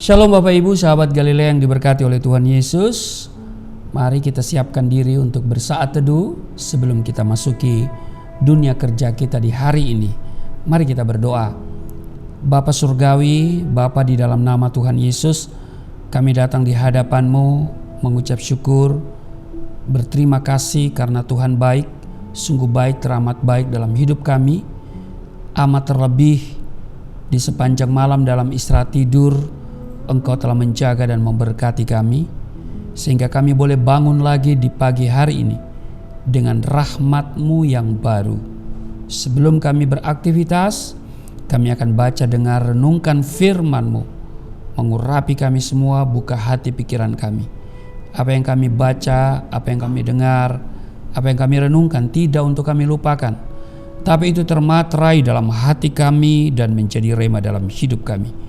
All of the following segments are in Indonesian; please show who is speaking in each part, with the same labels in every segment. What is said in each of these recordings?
Speaker 1: Shalom Bapak Ibu, sahabat Galilea yang diberkati oleh Tuhan Yesus. Mari kita siapkan diri untuk bersaat teduh sebelum kita masuki dunia kerja kita di hari ini. Mari kita berdoa. Bapa Surgawi, Bapa di dalam nama Tuhan Yesus, kami datang di hadapan-Mu mengucap syukur, berterima kasih karena Tuhan baik, sungguh baik, teramat baik dalam hidup kami. Amat terlebih di sepanjang malam dalam istirahat tidur, Engkau telah menjaga dan memberkati kami, sehingga kami boleh bangun lagi di pagi hari ini dengan rahmat-Mu yang baru. Sebelum kami beraktivitas, kami akan baca, dengar, renungkan firman-Mu. Mengurapi kami semua, buka hati pikiran kami. Apa yang kami baca, apa yang kami dengar, apa yang kami renungkan tidak untuk kami lupakan, tapi itu termaterai dalam hati kami dan menjadi rema dalam hidup kami.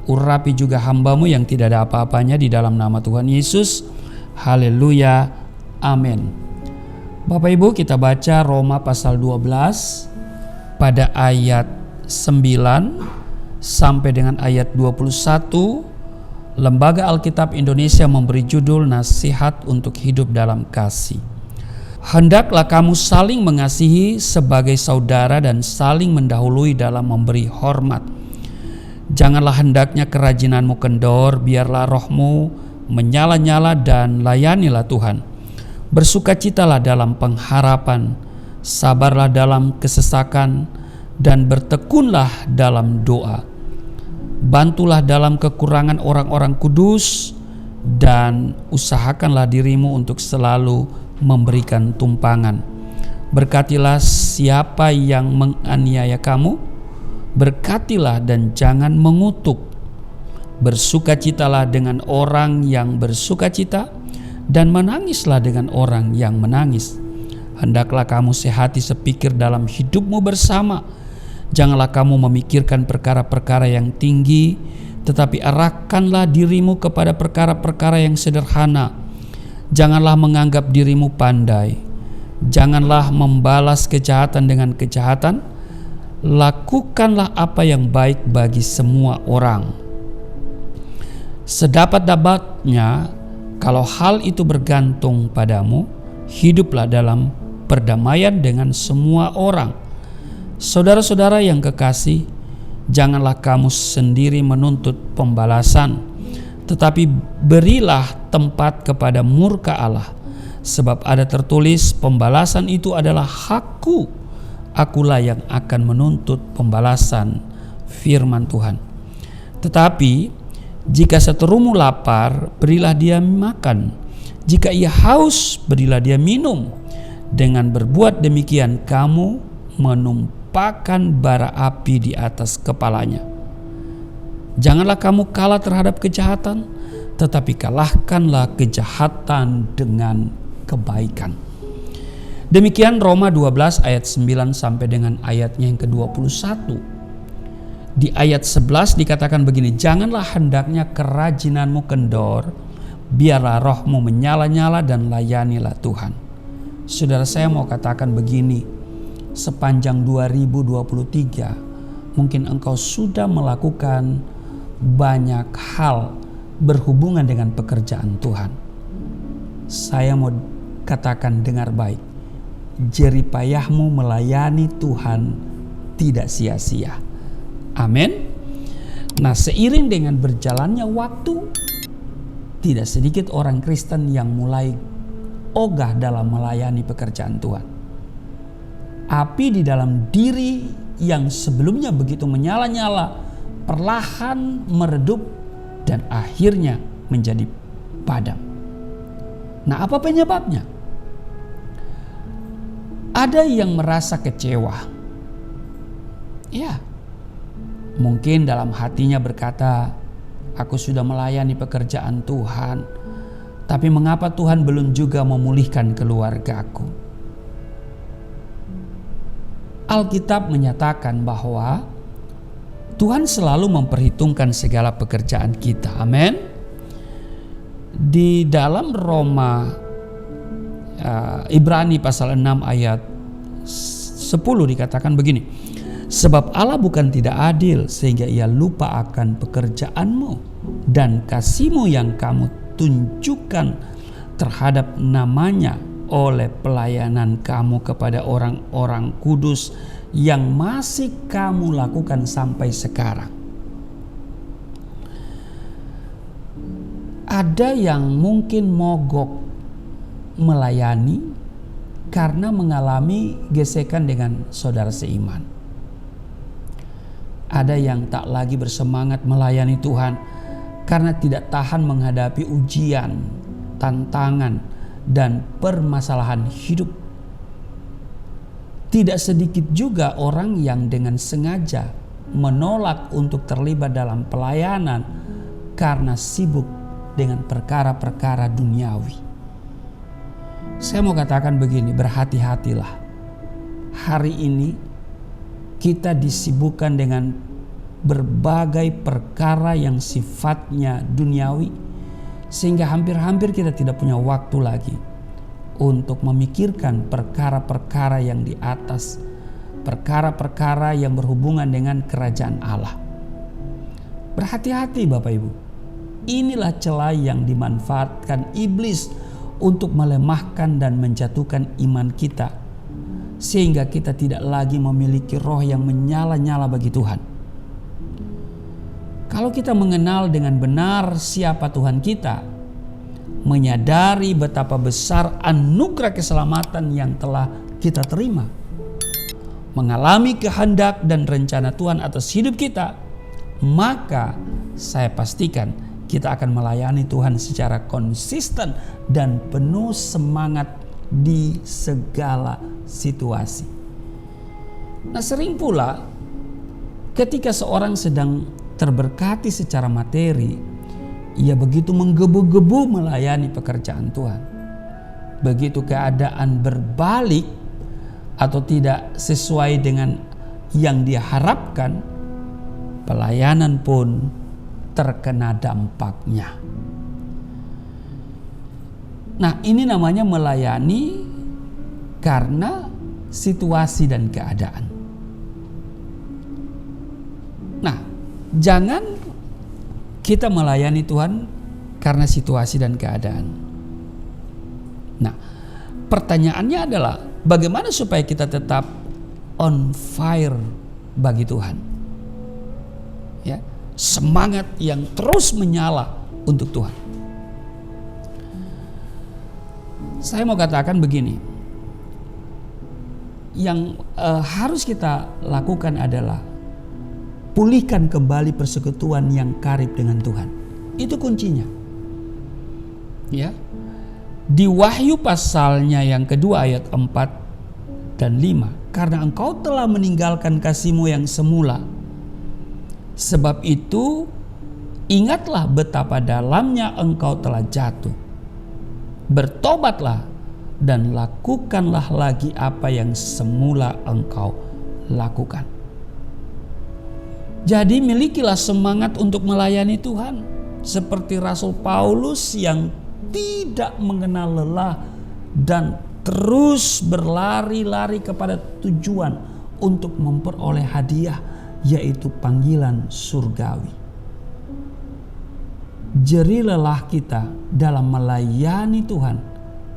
Speaker 1: Urapi juga hamba-Mu yang tidak ada apa-apanya di dalam nama Tuhan Yesus. Haleluya. Amin. Bapak Ibu, kita baca Roma pasal 12 pada ayat 9 sampai dengan ayat 21. Lembaga Alkitab Indonesia memberi judul Nasihat untuk Hidup dalam Kasih. Hendaklah kamu saling mengasihi sebagai saudara dan saling mendahului dalam memberi hormat. Janganlah hendaknya kerajinanmu kendor, biarlah rohmu menyala-nyala dan layanilah Tuhan. Bersukacitalah dalam pengharapan, sabarlah dalam kesesakan, dan bertekunlah dalam doa. Bantulah dalam kekurangan orang-orang kudus, dan usahakanlah dirimu untuk selalu memberikan tumpangan. Berkatilah siapa yang menganiaya kamu, berkatilah dan jangan mengutuk. Bersukacitalah dengan orang yang bersukacita, dan menangislah dengan orang yang menangis. Hendaklah kamu sehati sepikir dalam hidupmu bersama. Janganlah kamu memikirkan perkara-perkara yang tinggi, tetapi arahkanlah dirimu kepada perkara-perkara yang sederhana. Janganlah menganggap dirimu pandai. Janganlah membalas kejahatan dengan kejahatan. Lakukanlah apa yang baik bagi semua orang. Sedapat-dapatnya, kalau hal itu bergantung padamu, hiduplah dalam perdamaian dengan semua orang. Saudara-saudara yang kekasih, janganlah kamu sendiri menuntut pembalasan, tetapi berilah tempat kepada murka Allah. Sebab ada tertulis, pembalasan itu adalah hakku. Akulah yang akan menuntut pembalasan, firman Tuhan. Tetapi jika seterumu lapar, berilah dia makan. Jika ia haus, berilah dia minum. Dengan berbuat demikian, kamu menumpahkan bara api di atas kepalanya. Janganlah kamu kalah terhadap kejahatan, tetapi kalahkanlah kejahatan dengan kebaikan. Demikian Roma 12 ayat 9 sampai dengan ayatnya yang ke-21. Di ayat 11 dikatakan begini, janganlah hendaknya kerajinanmu kendor, biarlah rohmu menyala-nyala dan layanilah Tuhan. Saudara, saya mau katakan begini, sepanjang 2023 mungkin engkau sudah melakukan banyak hal berhubungan dengan pekerjaan Tuhan. Saya mau katakan dengar baik, jeripayahmu melayani Tuhan tidak sia-sia. Amin. Nah, seiring dengan berjalannya waktu, tidak sedikit orang Kristen yang mulai ogah dalam melayani pekerjaan Tuhan. Api di dalam diri yang sebelumnya begitu menyala-nyala, perlahan meredup dan akhirnya menjadi padam. Nah, apa penyebabnya? Ada yang merasa kecewa. Ya, mungkin dalam hatinya berkata, aku sudah melayani pekerjaan Tuhan, tapi mengapa Tuhan belum juga memulihkan keluargaku? Alkitab menyatakan bahwa Tuhan selalu memperhitungkan segala pekerjaan kita. Amin. Di dalam Roma Ibrani pasal 6 ayat 10 dikatakan begini, sebab Allah bukan tidak adil sehingga ia lupa akan pekerjaanmu dan kasih-Mu yang kamu tunjukkan terhadap nama-Nya oleh pelayanan kamu kepada orang-orang kudus yang masih kamu lakukan sampai sekarang. Ada yang mungkin mogok melayani karena mengalami gesekan dengan saudara seiman. Ada yang tak lagi bersemangat melayani Tuhan karena tidak tahan menghadapi ujian, tantangan, dan permasalahan hidup. Tidak sedikit juga orang yang dengan sengaja menolak untuk terlibat dalam pelayanan karena sibuk dengan perkara-perkara duniawi. Saya mau katakan begini, berhati-hatilah. Hari ini kita disibukkan dengan berbagai perkara yang sifatnya duniawi, sehingga hampir-hampir kita tidak punya waktu lagi untuk memikirkan perkara-perkara yang di atas, perkara-perkara yang berhubungan dengan kerajaan Allah. Berhati-hati Bapak Ibu. Inilah celah yang dimanfaatkan iblis untuk melemahkan dan menjatuhkan iman kita, sehingga kita tidak lagi memiliki roh yang menyala-nyala bagi Tuhan. Kalau kita mengenal dengan benar siapa Tuhan kita, menyadari betapa besar anugerah keselamatan yang telah kita terima, mengalami kehendak dan rencana Tuhan atas hidup kita, maka saya pastikan kita akan melayani Tuhan secara konsisten dan penuh semangat di segala situasi. Nah, sering pula ketika seorang sedang terberkati secara materi, ia begitu menggebu-gebu melayani pekerjaan Tuhan. Begitu keadaan berbalik atau tidak sesuai dengan yang dia harapkan, pelayanan pun terkena dampaknya. Nah, ini namanya melayani karena situasi dan keadaan. Nah, jangan kita melayani Tuhan karena situasi dan keadaan. Nah, pertanyaannya adalah bagaimana supaya kita tetap on fire bagi Tuhan? Ya, semangat yang terus menyala untuk Tuhan. Saya mau katakan begini, yang harus kita lakukan adalah pulihkan kembali persekutuan yang karib dengan Tuhan. Itu kuncinya. Ya. Di Wahyu pasalnya yang kedua ayat 4 dan 5, karena engkau telah meninggalkan kasih-Mu yang semula, sebab itu ingatlah betapa dalamnya engkau telah jatuh. Bertobatlah dan lakukanlah lagi apa yang semula engkau lakukan. Jadi milikilah semangat untuk melayani Tuhan, seperti Rasul Paulus yang tidak mengenal lelah dan terus berlari-lari kepada tujuan untuk memperoleh hadiah, yaitu panggilan surgawi. Jerih lelah kita dalam melayani Tuhan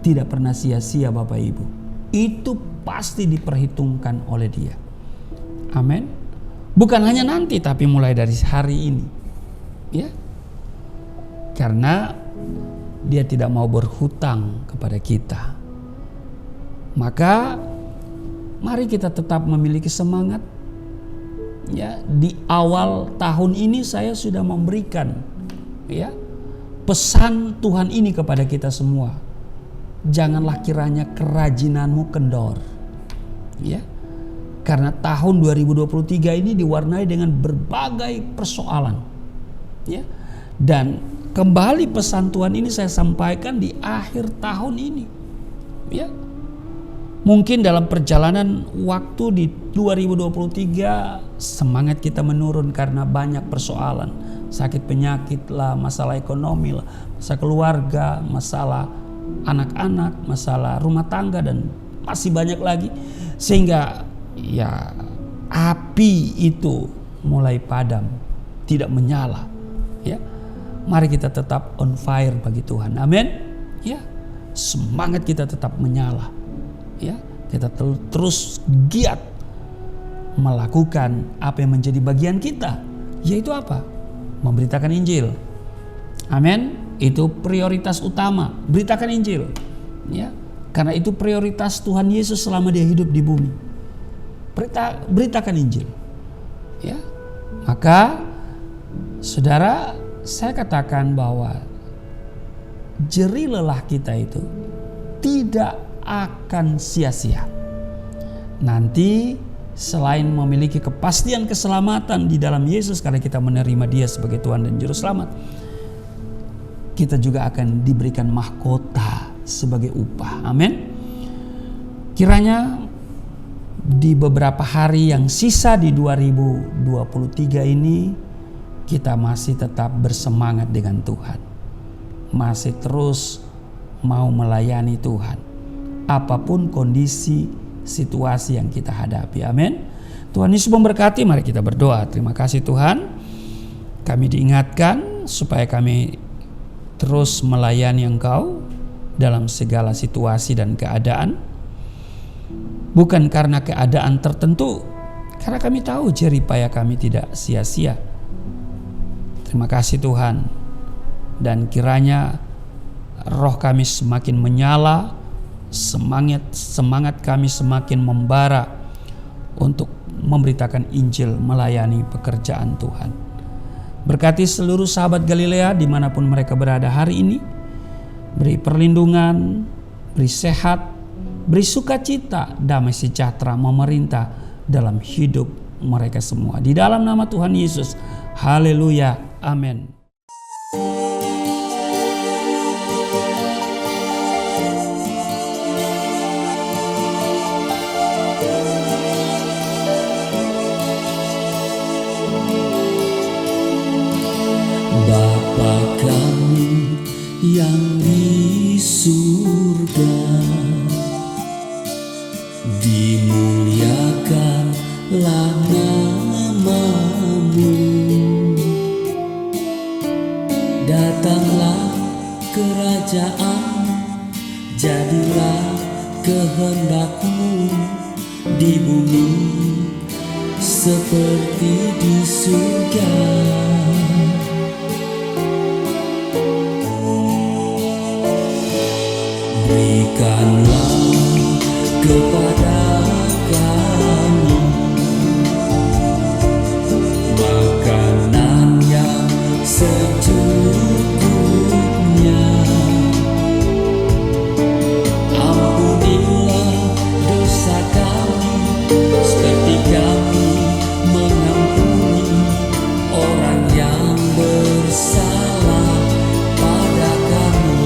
Speaker 1: tidak pernah sia-sia Bapak Ibu. Itu pasti diperhitungkan oleh Dia. Amin. Bukan hanya nanti, tapi mulai dari hari ini. Ya. Karena Dia tidak mau berhutang kepada kita. Maka mari kita tetap memiliki semangat. Ya, di awal tahun ini saya sudah memberikan pesan Tuhan ini kepada kita semua. Janganlah kiranya kerajinanmu kendor. Ya. Karena tahun 2023 ini diwarnai dengan berbagai persoalan. Ya. Dan kembali pesan Tuhan ini saya sampaikan di akhir tahun ini. Ya. Mungkin dalam perjalanan waktu di 2023 semangat kita menurun karena banyak persoalan. Sakit penyakit lah, masalah ekonomi lah, masalah keluarga, masalah anak-anak, masalah rumah tangga, dan masih banyak lagi. Sehingga ya api itu mulai padam, tidak menyala. Ya. Mari kita tetap on fire bagi Tuhan. Amin. Ya, semangat kita tetap menyala. Ya, kita terus giat melakukan apa yang menjadi bagian kita, yaitu apa? Memberitakan Injil. Amin. Itu prioritas utama, beritakan Injil. Ya, karena itu prioritas Tuhan Yesus selama dia hidup di bumi. Beritakan Injil. Ya, maka saudara, saya katakan bahwa jerih lelah kita itu tidak akan sia-sia. Nanti selain memiliki kepastian keselamatan di dalam Yesus karena kita menerima Dia sebagai Tuhan dan Juru Selamat, kita juga akan diberikan mahkota sebagai upah. Amin. Kiranya di beberapa hari yang sisa di 2023 ini kita masih tetap bersemangat dengan Tuhan. Masih terus mau melayani Tuhan. Apapun kondisi, situasi yang kita hadapi. Amin. Tuhan Yesus memberkati. Mari kita berdoa. Terima kasih Tuhan. Kami diingatkan supaya kami terus melayani Engkau dalam segala situasi dan keadaan. Bukan karena keadaan tertentu. Karena kami tahu jerih payah kami tidak sia-sia. Terima kasih Tuhan, dan kiranya roh kami semakin menyala, semangat kami semakin membara untuk memberitakan Injil, melayani pekerjaan Tuhan. Berkati seluruh sahabat Galilea dimanapun mereka berada hari ini, beri perlindungan, beri sehat, beri sukacita, damai sejahtera memerintah dalam hidup mereka semua. Di dalam nama Tuhan Yesus, haleluya. Amin.
Speaker 2: Bapa kami yang di surga, dimuliakanlah nama-Mu. Datanglah kerajaan, jadilah kehendak-Mu di bumi seperti di surga. Berikanlah kepada kami makanan yang secukupnya. Ampunilah dosa kami seperti kami mengampuni orang yang bersalah pada kami.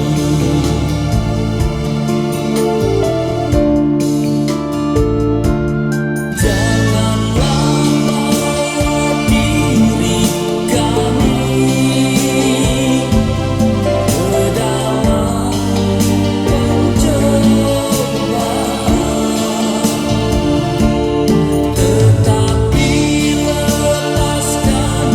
Speaker 2: Tetapi lepaskan